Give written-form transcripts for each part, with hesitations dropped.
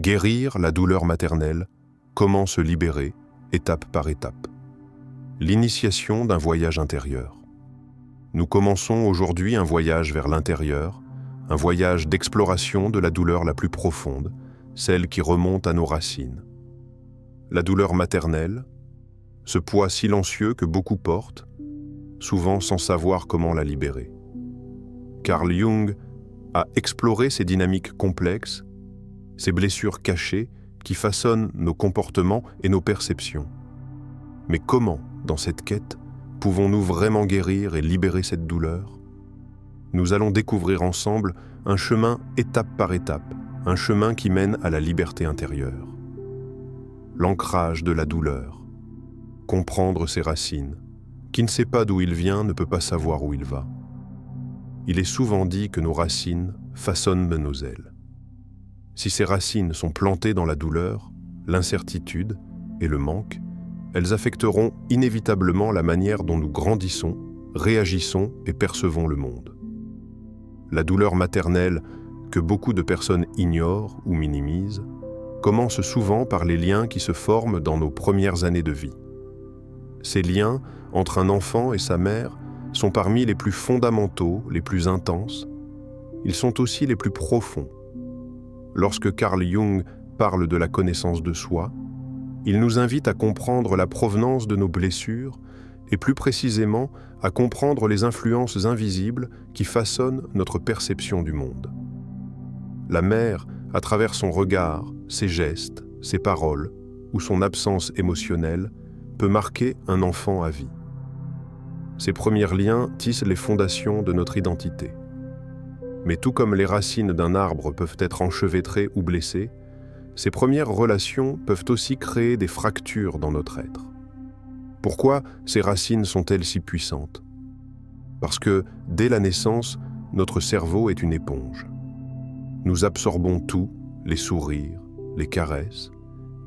Guérir la douleur maternelle, comment se libérer, étape par étape. L'initiation d'un voyage intérieur. Nous commençons aujourd'hui un voyage vers l'intérieur, un voyage d'exploration de la douleur la plus profonde, celle qui remonte à nos racines. La douleur maternelle, ce poids silencieux que beaucoup portent, souvent sans savoir comment la libérer. Carl Jung a exploré ces dynamiques complexes, ces blessures cachées qui façonnent nos comportements et nos perceptions. Mais comment, dans cette quête, pouvons-nous vraiment guérir et libérer cette douleur? Nous allons découvrir ensemble un chemin étape par étape, un chemin qui mène à la liberté intérieure. L'ancrage de la douleur. Comprendre ses racines. Qui ne sait pas d'où il vient ne peut pas savoir où il va. Il est souvent dit que nos racines façonnent nos ailes. Si ces racines sont plantées dans la douleur, l'incertitude et le manque, elles affecteront inévitablement la manière dont nous grandissons, réagissons et percevons le monde. La douleur maternelle, que beaucoup de personnes ignorent ou minimisent, commence souvent par les liens qui se forment dans nos premières années de vie. Ces liens entre un enfant et sa mère sont parmi les plus fondamentaux, les plus intenses. Ils sont aussi les plus profonds. Lorsque Carl Jung parle de la connaissance de soi, il nous invite à comprendre la provenance de nos blessures et plus précisément à comprendre les influences invisibles qui façonnent notre perception du monde. La mère, à travers son regard, ses gestes, ses paroles ou son absence émotionnelle, peut marquer un enfant à vie. Ces premiers liens tissent les fondations de notre identité. Mais tout comme les racines d'un arbre peuvent être enchevêtrées ou blessées, ces premières relations peuvent aussi créer des fractures dans notre être. Pourquoi ces racines sont-elles si puissantes? Parce que, dès la naissance, notre cerveau est une éponge. Nous absorbons tout, les sourires, les caresses,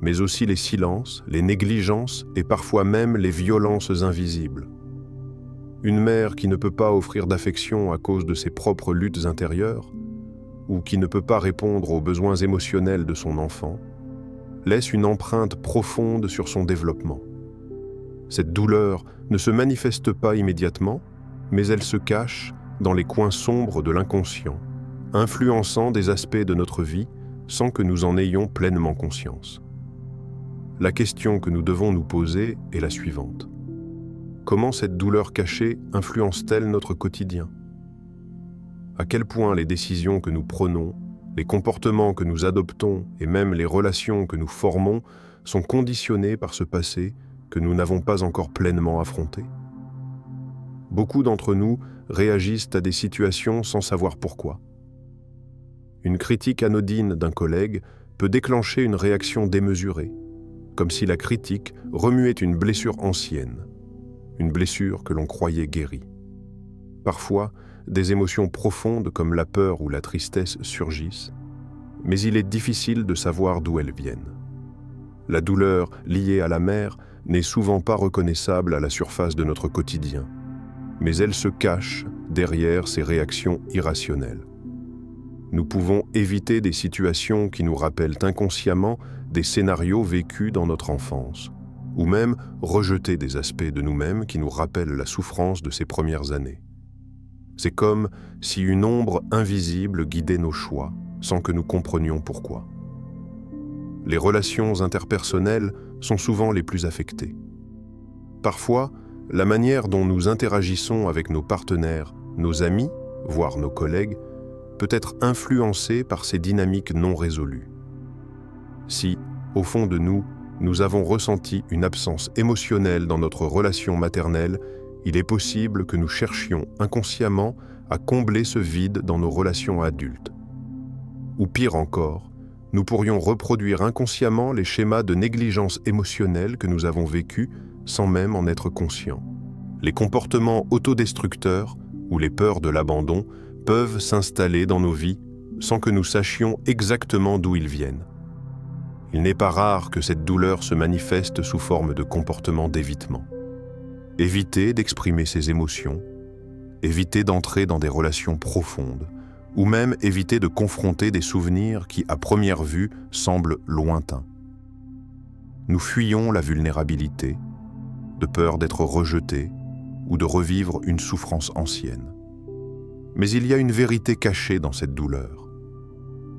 mais aussi les silences, les négligences et parfois même les violences invisibles. Une mère qui ne peut pas offrir d'affection à cause de ses propres luttes intérieures, ou qui ne peut pas répondre aux besoins émotionnels de son enfant, laisse une empreinte profonde sur son développement. Cette douleur ne se manifeste pas immédiatement, mais elle se cache dans les coins sombres de l'inconscient, influençant des aspects de notre vie sans que nous en ayons pleinement conscience. La question que nous devons nous poser est la suivante. Comment cette douleur cachée influence-t-elle notre quotidien? À quel point les décisions que nous prenons, les comportements que nous adoptons et même les relations que nous formons sont conditionnés par ce passé que nous n'avons pas encore pleinement affronté? Beaucoup d'entre nous réagissent à des situations sans savoir pourquoi. Une critique anodine d'un collègue peut déclencher une réaction démesurée, comme si la critique remuait une blessure ancienne, une blessure que l'on croyait guérie. Parfois, des émotions profondes comme la peur ou la tristesse surgissent, mais il est difficile de savoir d'où elles viennent. La douleur liée à la mère n'est souvent pas reconnaissable à la surface de notre quotidien, mais elle se cache derrière ces réactions irrationnelles. Nous pouvons éviter des situations qui nous rappellent inconsciemment des scénarios vécus dans notre enfance, ou même rejeter des aspects de nous-mêmes qui nous rappellent la souffrance de ces premières années. C'est comme si une ombre invisible guidait nos choix, sans que nous comprenions pourquoi. Les relations interpersonnelles sont souvent les plus affectées. Parfois, la manière dont nous interagissons avec nos partenaires, nos amis, voire nos collègues, peut être influencée par ces dynamiques non résolues. Si, au fond de nous, nous avons ressenti une absence émotionnelle dans notre relation maternelle, il est possible que nous cherchions inconsciemment à combler ce vide dans nos relations adultes. Ou pire encore, nous pourrions reproduire inconsciemment les schémas de négligence émotionnelle que nous avons vécus sans même en être conscients. Les comportements autodestructeurs ou les peurs de l'abandon peuvent s'installer dans nos vies sans que nous sachions exactement d'où ils viennent. Il n'est pas rare que cette douleur se manifeste sous forme de comportements d'évitement. Éviter d'exprimer ses émotions, éviter d'entrer dans des relations profondes ou même éviter de confronter des souvenirs qui, à première vue, semblent lointains. Nous fuyons la vulnérabilité, de peur d'être rejetés ou de revivre une souffrance ancienne. Mais il y a une vérité cachée dans cette douleur.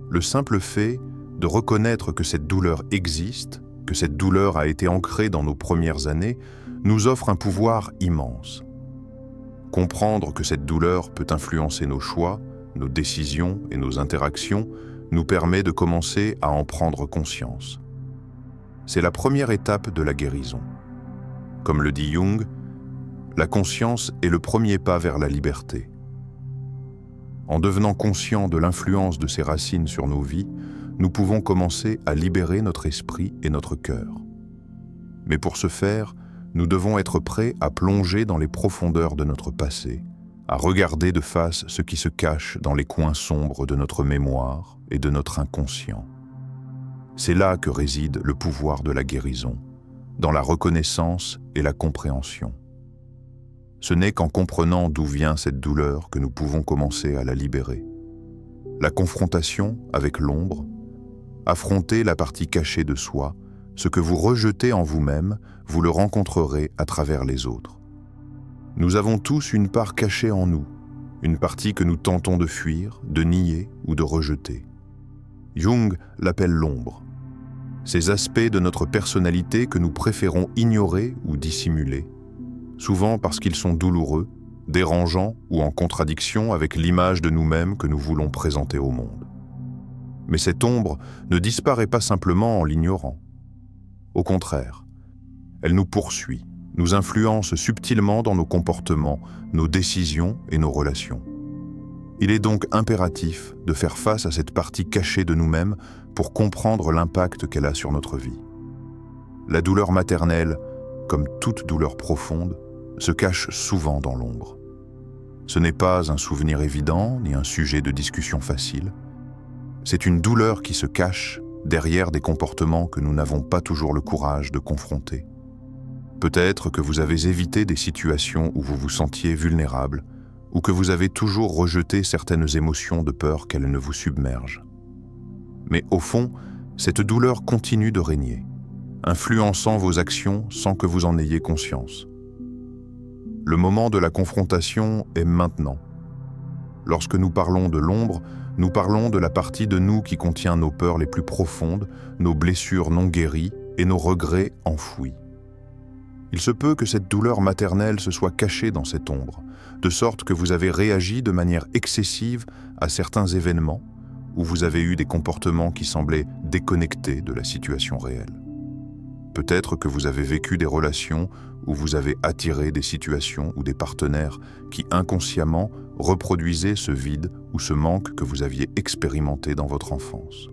Le simple fait de reconnaître que cette douleur existe, que cette douleur a été ancrée dans nos premières années, nous offre un pouvoir immense. Comprendre que cette douleur peut influencer nos choix, nos décisions et nos interactions nous permet de commencer à en prendre conscience. C'est la première étape de la guérison. Comme le dit Jung, la conscience est le premier pas vers la liberté. En devenant conscients de l'influence de ces racines sur nos vies, nous pouvons commencer à libérer notre esprit et notre cœur. Mais pour ce faire, nous devons être prêts à plonger dans les profondeurs de notre passé, à regarder de face ce qui se cache dans les coins sombres de notre mémoire et de notre inconscient. C'est là que réside le pouvoir de la guérison, dans la reconnaissance et la compréhension. Ce n'est qu'en comprenant d'où vient cette douleur que nous pouvons commencer à la libérer. La confrontation avec l'ombre, affronter la partie cachée de soi, ce que vous rejetez en vous-même, vous le rencontrerez à travers les autres. Nous avons tous une part cachée en nous, une partie que nous tentons de fuir, de nier ou de rejeter. Jung l'appelle l'ombre. Ces aspects de notre personnalité que nous préférons ignorer ou dissimuler, souvent parce qu'ils sont douloureux, dérangeants ou en contradiction avec l'image de nous-mêmes que nous voulons présenter au monde. Mais cette ombre ne disparaît pas simplement en l'ignorant. Au contraire, elle nous poursuit, nous influence subtilement dans nos comportements, nos décisions et nos relations. Il est donc impératif de faire face à cette partie cachée de nous-mêmes pour comprendre l'impact qu'elle a sur notre vie. La douleur maternelle, comme toute douleur profonde, se cache souvent dans l'ombre. Ce n'est pas un souvenir évident ni un sujet de discussion facile. C'est une douleur qui se cache derrière des comportements que nous n'avons pas toujours le courage de confronter. Peut-être que vous avez évité des situations où vous vous sentiez vulnérable ou que vous avez toujours rejeté certaines émotions de peur qu'elles ne vous submergent. Mais au fond, cette douleur continue de régner, influençant vos actions sans que vous en ayez conscience. Le moment de la confrontation est maintenant. Lorsque nous parlons de l'ombre, nous parlons de la partie de nous qui contient nos peurs les plus profondes, nos blessures non guéries et nos regrets enfouis. Il se peut que cette douleur maternelle se soit cachée dans cette ombre, de sorte que vous avez réagi de manière excessive à certains événements où vous avez eu des comportements qui semblaient déconnectés de la situation réelle. Peut-être que vous avez vécu des relations où vous avez attiré des situations ou des partenaires qui inconsciemment reproduisaient ce vide ou ce manque que vous aviez expérimenté dans votre enfance.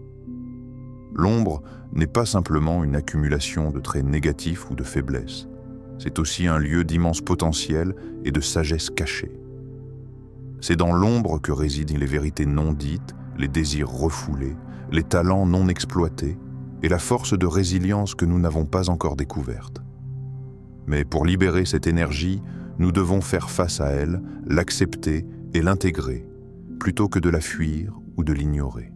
L'ombre n'est pas simplement une accumulation de traits négatifs ou de faiblesses. C'est aussi un lieu d'immense potentiel et de sagesse cachée. C'est dans l'ombre que résident les vérités non dites, les désirs refoulés, les talents non exploités et la force de résilience que nous n'avons pas encore découverte. Mais pour libérer cette énergie, nous devons faire face à elle, l'accepter et l'intégrer, plutôt que de la fuir ou de l'ignorer.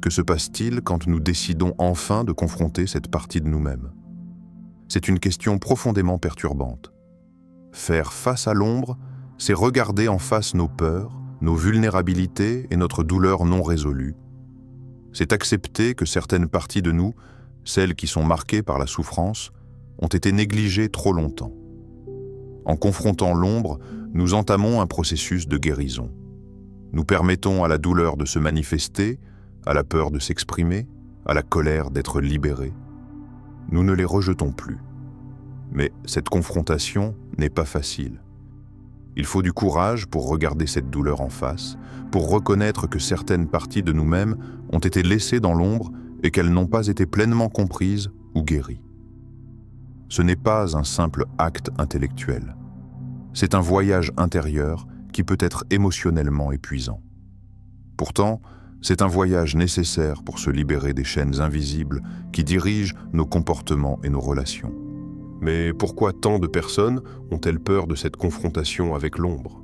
Que se passe-t-il quand nous décidons enfin de confronter cette partie de nous-mêmes ? C'est une question profondément perturbante. Faire face à l'ombre, c'est regarder en face nos peurs, nos vulnérabilités et notre douleur non résolue. C'est accepter que certaines parties de nous, celles qui sont marquées par la souffrance, ont été négligées trop longtemps. En confrontant l'ombre, nous entamons un processus de guérison. Nous permettons à la douleur de se manifester, à la peur de s'exprimer, à la colère d'être libérée. Nous ne les rejetons plus. Mais cette confrontation n'est pas facile. Il faut du courage pour regarder cette douleur en face, pour reconnaître que certaines parties de nous-mêmes ont été laissées dans l'ombre et qu'elles n'ont pas été pleinement comprises ou guéries. Ce n'est pas un simple acte intellectuel. C'est un voyage intérieur qui peut être émotionnellement épuisant. Pourtant, c'est un voyage nécessaire pour se libérer des chaînes invisibles qui dirigent nos comportements et nos relations. Mais pourquoi tant de personnes ont-elles peur de cette confrontation avec l'ombre ?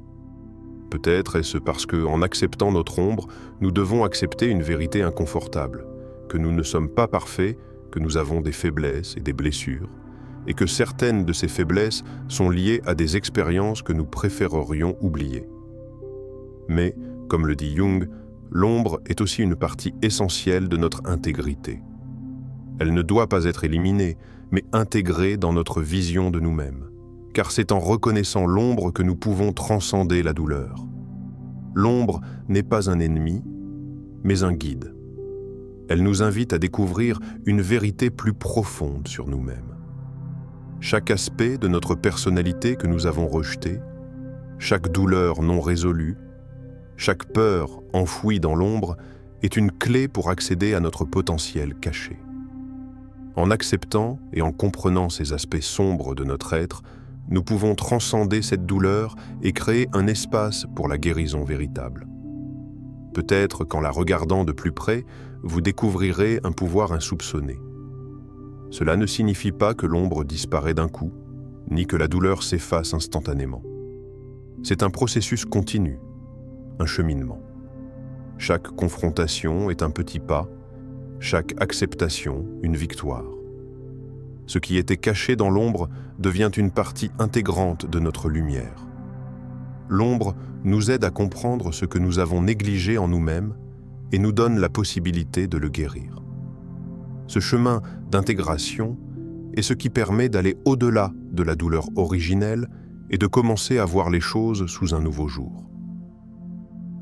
Peut-être est-ce parce qu'en acceptant notre ombre, nous devons accepter une vérité inconfortable, que nous ne sommes pas parfaits, que nous avons des faiblesses et des blessures, et que certaines de ces faiblesses sont liées à des expériences que nous préférerions oublier. Mais, comme le dit Jung, l'ombre est aussi une partie essentielle de notre intégrité. Elle ne doit pas être éliminée, mais intégrée dans notre vision de nous-mêmes, car c'est en reconnaissant l'ombre que nous pouvons transcender la douleur. L'ombre n'est pas un ennemi, mais un guide. Elle nous invite à découvrir une vérité plus profonde sur nous-mêmes. Chaque aspect de notre personnalité que nous avons rejeté, chaque douleur non résolue, chaque peur enfouie dans l'ombre est une clé pour accéder à notre potentiel caché. En acceptant et en comprenant ces aspects sombres de notre être, nous pouvons transcender cette douleur et créer un espace pour la guérison véritable. Peut-être qu'en la regardant de plus près, vous découvrirez un pouvoir insoupçonné. Cela ne signifie pas que l'ombre disparaît d'un coup, ni que la douleur s'efface instantanément. C'est un processus continu, un cheminement. Chaque confrontation est un petit pas, chaque acceptation une victoire. Ce qui était caché dans l'ombre devient une partie intégrante de notre lumière. L'ombre nous aide à comprendre ce que nous avons négligé en nous-mêmes et nous donne la possibilité de le guérir. Ce chemin d'intégration est ce qui permet d'aller au-delà de la douleur originelle et de commencer à voir les choses sous un nouveau jour.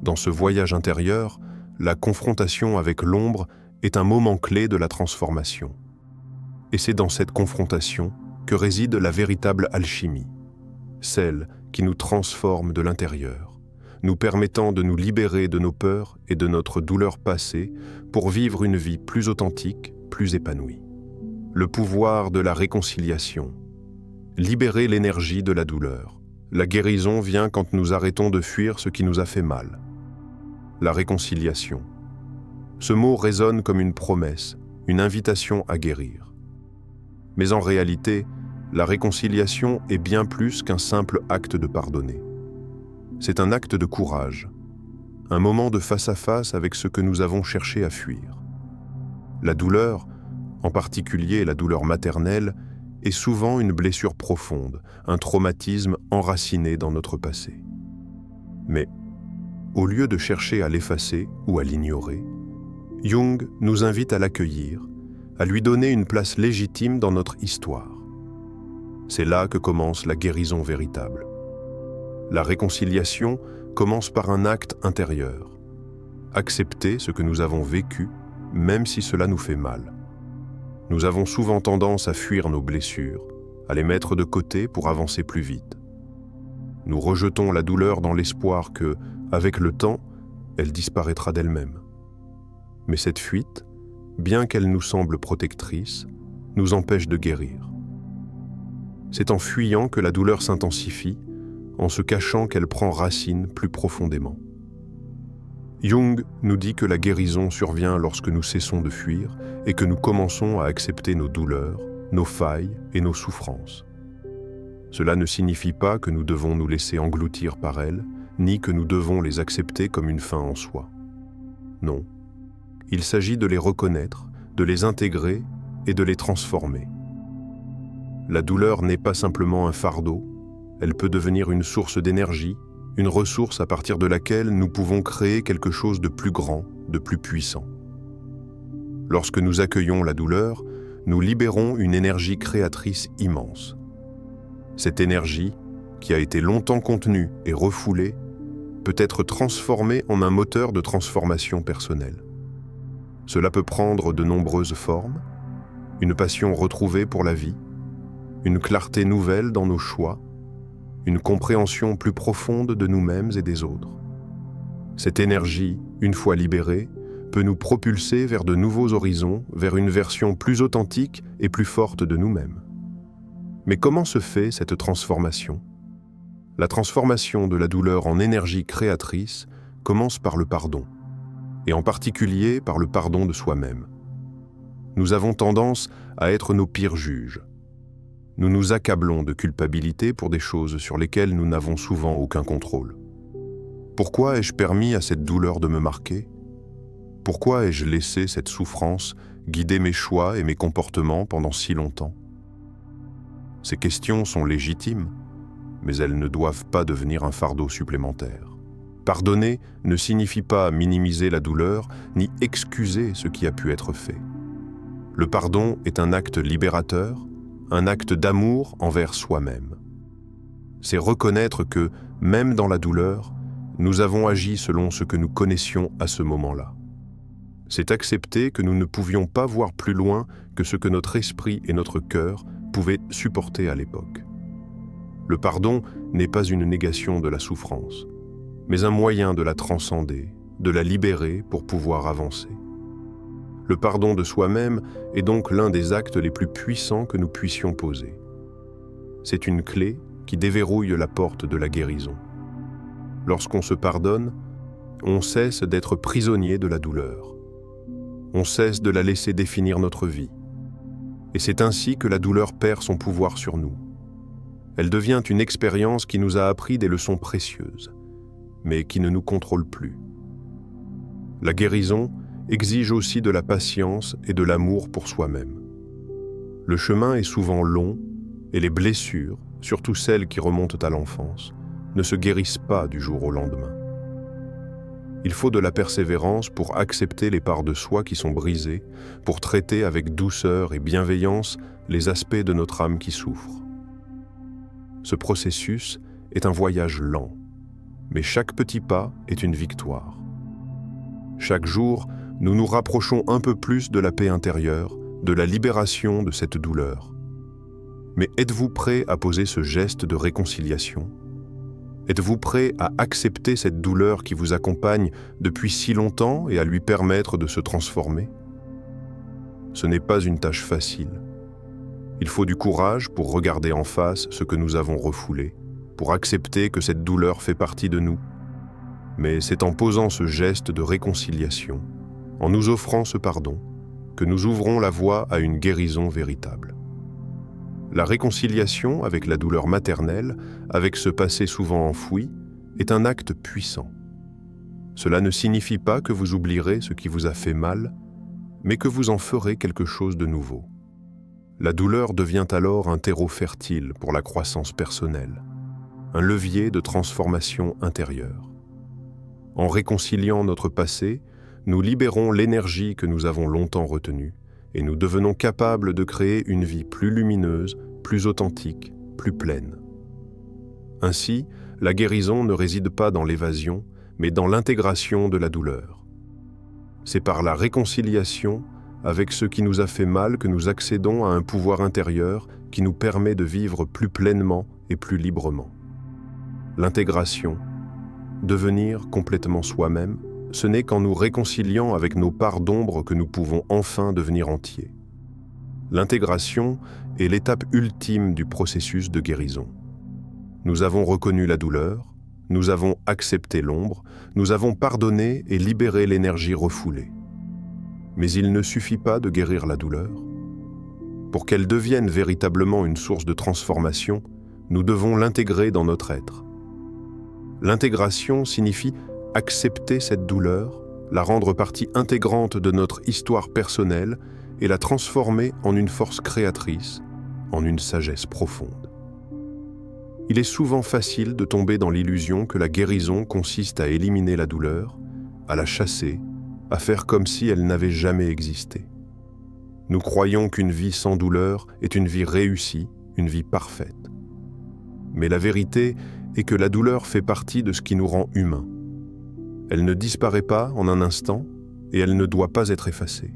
Dans ce voyage intérieur, la confrontation avec l'ombre est un moment clé de la transformation. Et c'est dans cette confrontation que réside la véritable alchimie, celle qui nous transforme de l'intérieur, nous permettant de nous libérer de nos peurs et de notre douleur passée pour vivre une vie plus authentique, plus épanouie. Le pouvoir de la réconciliation. Libérer l'énergie de la douleur. La guérison vient quand nous arrêtons de fuir ce qui nous a fait mal. La réconciliation. Ce mot résonne comme une promesse, une invitation à guérir. Mais en réalité, la réconciliation est bien plus qu'un simple acte de pardonner. C'est un acte de courage, un moment de face-à-face avec ce que nous avons cherché à fuir. La douleur, en particulier la douleur maternelle, est souvent une blessure profonde, un traumatisme enraciné dans notre passé. Mais, au lieu de chercher à l'effacer ou à l'ignorer, Jung nous invite à l'accueillir, à lui donner une place légitime dans notre histoire. C'est là que commence la guérison véritable. La réconciliation commence par un acte intérieur. Accepter ce que nous avons vécu, même si cela nous fait mal. Nous avons souvent tendance à fuir nos blessures, à les mettre de côté pour avancer plus vite. Nous rejetons la douleur dans l'espoir que, avec le temps, elle disparaîtra d'elle-même. Mais cette fuite, bien qu'elle nous semble protectrice, nous empêche de guérir. C'est en fuyant que la douleur s'intensifie, en se cachant qu'elle prend racine plus profondément. Jung nous dit que la guérison survient lorsque nous cessons de fuir et que nous commençons à accepter nos douleurs, nos failles et nos souffrances. Cela ne signifie pas que nous devons nous laisser engloutir par elles, ni que nous devons les accepter comme une fin en soi. Non, il s'agit de les reconnaître, de les intégrer et de les transformer. La douleur n'est pas simplement un fardeau, elle peut devenir une source d'énergie, une ressource à partir de laquelle nous pouvons créer quelque chose de plus grand, de plus puissant. Lorsque nous accueillons la douleur, nous libérons une énergie créatrice immense. Cette énergie, qui a été longtemps contenue et refoulée, peut être transformée en un moteur de transformation personnelle. Cela peut prendre de nombreuses formes, une passion retrouvée pour la vie, une clarté nouvelle dans nos choix, une compréhension plus profonde de nous-mêmes et des autres. Cette énergie, une fois libérée, peut nous propulser vers de nouveaux horizons, vers une version plus authentique et plus forte de nous-mêmes. Mais comment se fait cette transformation ? La transformation de la douleur en énergie créatrice commence par le pardon, et en particulier par le pardon de soi-même. Nous avons tendance à être nos pires juges. Nous nous accablons de culpabilité pour des choses sur lesquelles nous n'avons souvent aucun contrôle. Pourquoi ai-je permis à cette douleur de me marquer? Pourquoi ai-je laissé cette souffrance guider mes choix et mes comportements pendant si longtemps? Ces questions sont légitimes, mais elles ne doivent pas devenir un fardeau supplémentaire. Pardonner ne signifie pas minimiser la douleur ni excuser ce qui a pu être fait. Le pardon est un acte libérateur, un acte d'amour envers soi-même. C'est reconnaître que, même dans la douleur, nous avons agi selon ce que nous connaissions à ce moment-là. C'est accepter que nous ne pouvions pas voir plus loin que ce que notre esprit et notre cœur pouvaient supporter à l'époque. Le pardon n'est pas une négation de la souffrance, mais un moyen de la transcender, de la libérer pour pouvoir avancer. Le pardon de soi-même est donc l'un des actes les plus puissants que nous puissions poser. C'est une clé qui déverrouille la porte de la guérison. Lorsqu'on se pardonne, on cesse d'être prisonnier de la douleur. On cesse de la laisser définir notre vie. Et c'est ainsi que la douleur perd son pouvoir sur nous. Elle devient une expérience qui nous a appris des leçons précieuses, mais qui ne nous contrôle plus. La guérison exige aussi de la patience et de l'amour pour soi-même. Le chemin est souvent long et les blessures, surtout celles qui remontent à l'enfance, ne se guérissent pas du jour au lendemain. Il faut de la persévérance pour accepter les parts de soi qui sont brisées, pour traiter avec douceur et bienveillance les aspects de notre âme qui souffrent. Ce processus est un voyage lent, mais chaque petit pas est une victoire. Chaque jour, nous nous rapprochons un peu plus de la paix intérieure, de la libération de cette douleur. Mais êtes-vous prêt à poser ce geste de réconciliation? Êtes-vous prêt à accepter cette douleur qui vous accompagne depuis si longtemps et à lui permettre de se transformer? Ce n'est pas une tâche facile. Il faut du courage pour regarder en face ce que nous avons refoulé, pour accepter que cette douleur fait partie de nous. Mais c'est en posant ce geste de réconciliation, en nous offrant ce pardon, que nous ouvrons la voie à une guérison véritable. La réconciliation avec la douleur maternelle, avec ce passé souvent enfoui, est un acte puissant. Cela ne signifie pas que vous oublierez ce qui vous a fait mal, mais que vous en ferez quelque chose de nouveau. La douleur devient alors un terreau fertile pour la croissance personnelle, un levier de transformation intérieure. En réconciliant notre passé, nous libérons l'énergie que nous avons longtemps retenue et nous devenons capables de créer une vie plus lumineuse, plus authentique, plus pleine. Ainsi, la guérison ne réside pas dans l'évasion, mais dans l'intégration de la douleur. C'est par la réconciliation avec ce qui nous a fait mal que nous accédons à un pouvoir intérieur qui nous permet de vivre plus pleinement et plus librement. L'intégration, devenir complètement soi-même, ce n'est qu'en nous réconciliant avec nos parts d'ombre que nous pouvons enfin devenir entiers. L'intégration est l'étape ultime du processus de guérison. Nous avons reconnu la douleur, nous avons accepté l'ombre, nous avons pardonné et libéré l'énergie refoulée. Mais il ne suffit pas de guérir la douleur. Pour qu'elle devienne véritablement une source de transformation, nous devons l'intégrer dans notre être. L'intégration signifie accepter cette douleur, la rendre partie intégrante de notre histoire personnelle et la transformer en une force créatrice, en une sagesse profonde. Il est souvent facile de tomber dans l'illusion que la guérison consiste à éliminer la douleur, à la chasser, à faire comme si elle n'avait jamais existé. Nous croyons qu'une vie sans douleur est une vie réussie, une vie parfaite. Mais la vérité est que la douleur fait partie de ce qui nous rend humains. Elle ne disparaît pas en un instant et elle ne doit pas être effacée.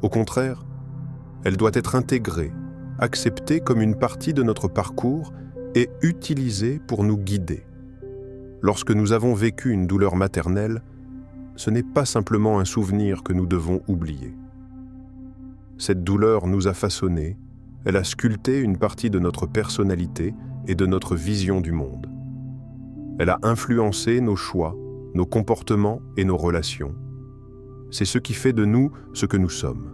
Au contraire, elle doit être intégrée, acceptée comme une partie de notre parcours et utilisée pour nous guider. Lorsque nous avons vécu une douleur maternelle, ce n'est pas simplement un souvenir que nous devons oublier. Cette douleur nous a façonnés, elle a sculpté une partie de notre personnalité et de notre vision du monde. Elle a influencé nos choix, nos comportements et nos relations. C'est ce qui fait de nous ce que nous sommes.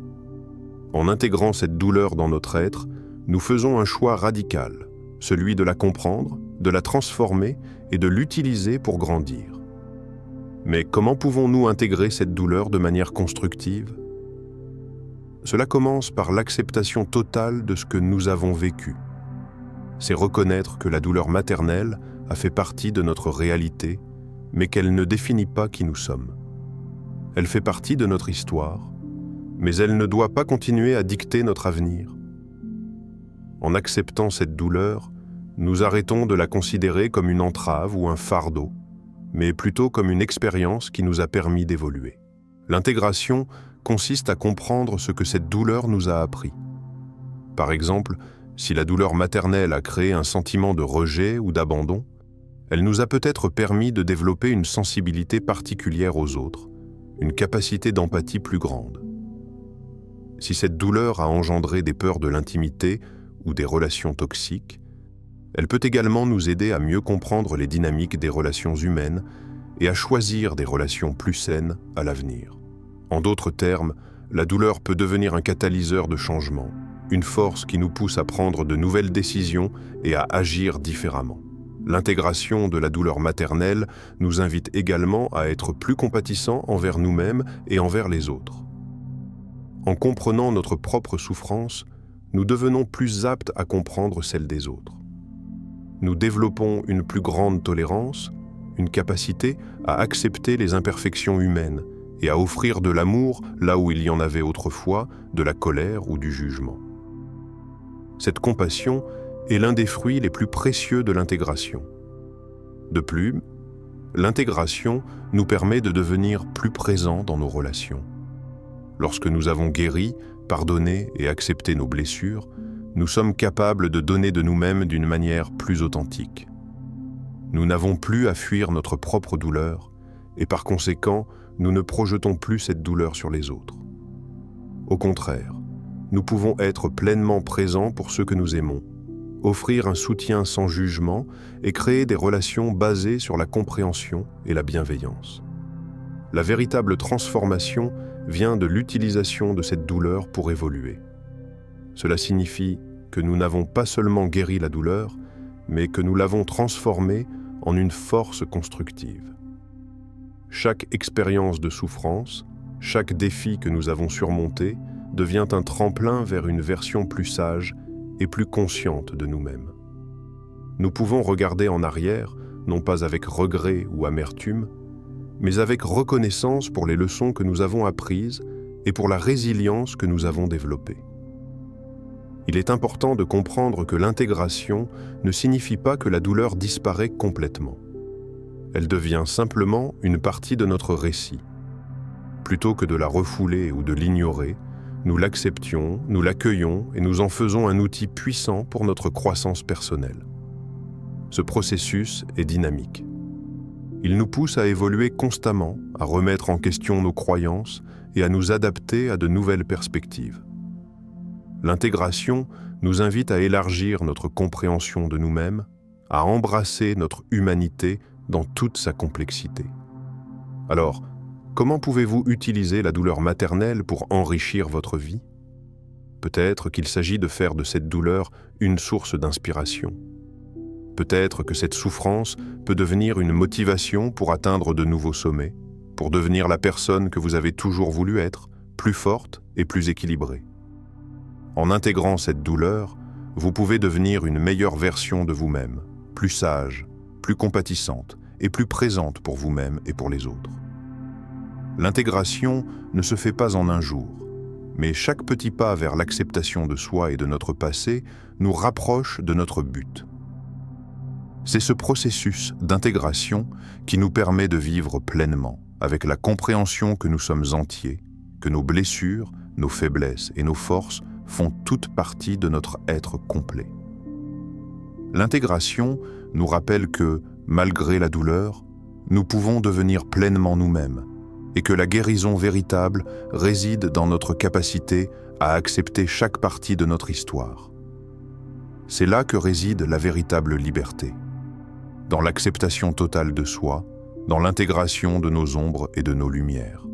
En intégrant cette douleur dans notre être, nous faisons un choix radical, celui de la comprendre, de la transformer et de l'utiliser pour grandir. Mais comment pouvons-nous intégrer cette douleur de manière constructive? Cela commence par l'acceptation totale de ce que nous avons vécu. C'est reconnaître que la douleur maternelle a fait partie de notre réalité, mais qu'elle ne définit pas qui nous sommes. Elle fait partie de notre histoire, mais elle ne doit pas continuer à dicter notre avenir. En acceptant cette douleur, nous arrêtons de la considérer comme une entrave ou un fardeau, mais plutôt comme une expérience qui nous a permis d'évoluer. L'intégration consiste à comprendre ce que cette douleur nous a appris. Par exemple, si la douleur maternelle a créé un sentiment de rejet ou d'abandon, elle nous a peut-être permis de développer une sensibilité particulière aux autres, une capacité d'empathie plus grande. Si cette douleur a engendré des peurs de l'intimité ou des relations toxiques, elle peut également nous aider à mieux comprendre les dynamiques des relations humaines et à choisir des relations plus saines à l'avenir. En d'autres termes, la douleur peut devenir un catalyseur de changement, une force qui nous pousse à prendre de nouvelles décisions et à agir différemment. L'intégration de la douleur maternelle nous invite également à être plus compatissants envers nous-mêmes et envers les autres. En comprenant notre propre souffrance, nous devenons plus aptes à comprendre celle des autres. Nous développons une plus grande tolérance, une capacité à accepter les imperfections humaines et à offrir de l'amour là où il y en avait autrefois, de la colère ou du jugement. Cette compassion est l'un des fruits les plus précieux de l'intégration. De plus, l'intégration nous permet de devenir plus présents dans nos relations. Lorsque nous avons guéri, pardonné et accepté nos blessures, nous sommes capables de donner de nous-mêmes d'une manière plus authentique. Nous n'avons plus à fuir notre propre douleur et par conséquent, nous ne projetons plus cette douleur sur les autres. Au contraire, nous pouvons être pleinement présents pour ceux que nous aimons, offrir un soutien sans jugement et créer des relations basées sur la compréhension et la bienveillance. La véritable transformation vient de l'utilisation de cette douleur pour évoluer. Cela signifie que nous n'avons pas seulement guéri la douleur, mais que nous l'avons transformée en une force constructive. Chaque expérience de souffrance, chaque défi que nous avons surmonté devient un tremplin vers une version plus sage et plus consciente de nous-mêmes. Nous pouvons regarder en arrière, non pas avec regret ou amertume, mais avec reconnaissance pour les leçons que nous avons apprises et pour la résilience que nous avons développée. Il est important de comprendre que l'intégration ne signifie pas que la douleur disparaît complètement. Elle devient simplement une partie de notre récit. Plutôt que de la refouler ou de l'ignorer, nous l'acceptions, nous l'accueillons et nous en faisons un outil puissant pour notre croissance personnelle. Ce processus est dynamique. Il nous pousse à évoluer constamment, à remettre en question nos croyances et à nous adapter à de nouvelles perspectives. L'intégration nous invite à élargir notre compréhension de nous-mêmes, à embrasser notre humanité dans toute sa complexité. Alors, comment pouvez-vous utiliser la douleur maternelle pour enrichir votre vie? Peut-être qu'il s'agit de faire de cette douleur une source d'inspiration. Peut-être que cette souffrance peut devenir une motivation pour atteindre de nouveaux sommets, pour devenir la personne que vous avez toujours voulu être, plus forte et plus équilibrée. En intégrant cette douleur, vous pouvez devenir une meilleure version de vous-même, plus sage, plus compatissante et plus présente pour vous-même et pour les autres. L'intégration ne se fait pas en un jour, mais chaque petit pas vers l'acceptation de soi et de notre passé nous rapproche de notre but. C'est ce processus d'intégration qui nous permet de vivre pleinement, avec la compréhension que nous sommes entiers, que nos blessures, nos faiblesses et nos forces font toute partie de notre être complet. L'intégration nous rappelle que, malgré la douleur, nous pouvons devenir pleinement nous-mêmes et que la guérison véritable réside dans notre capacité à accepter chaque partie de notre histoire. C'est là que réside la véritable liberté, dans l'acceptation totale de soi, dans l'intégration de nos ombres et de nos lumières.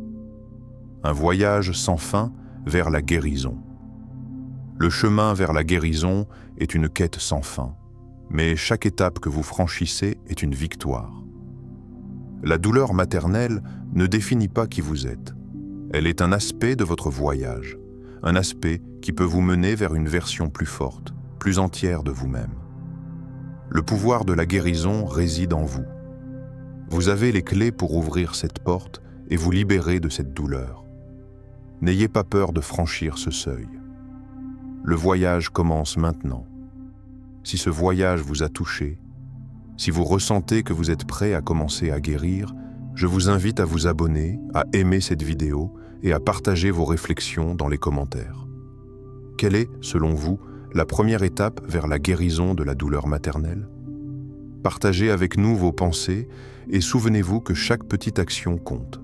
Un voyage sans fin vers la guérison. Le chemin vers la guérison est une quête sans fin, mais chaque étape que vous franchissez est une victoire. La douleur maternelle ne définit pas qui vous êtes. Elle est un aspect de votre voyage, un aspect qui peut vous mener vers une version plus forte, plus entière de vous-même. Le pouvoir de la guérison réside en vous. Vous avez les clés pour ouvrir cette porte et vous libérer de cette douleur. N'ayez pas peur de franchir ce seuil. Le voyage commence maintenant. Si ce voyage vous a touché, si vous ressentez que vous êtes prêt à commencer à guérir, je vous invite à vous abonner, à aimer cette vidéo et à partager vos réflexions dans les commentaires. Quelle est, selon vous, la première étape vers la guérison de la douleur maternelle? Partagez avec nous vos pensées et souvenez-vous que chaque petite action compte.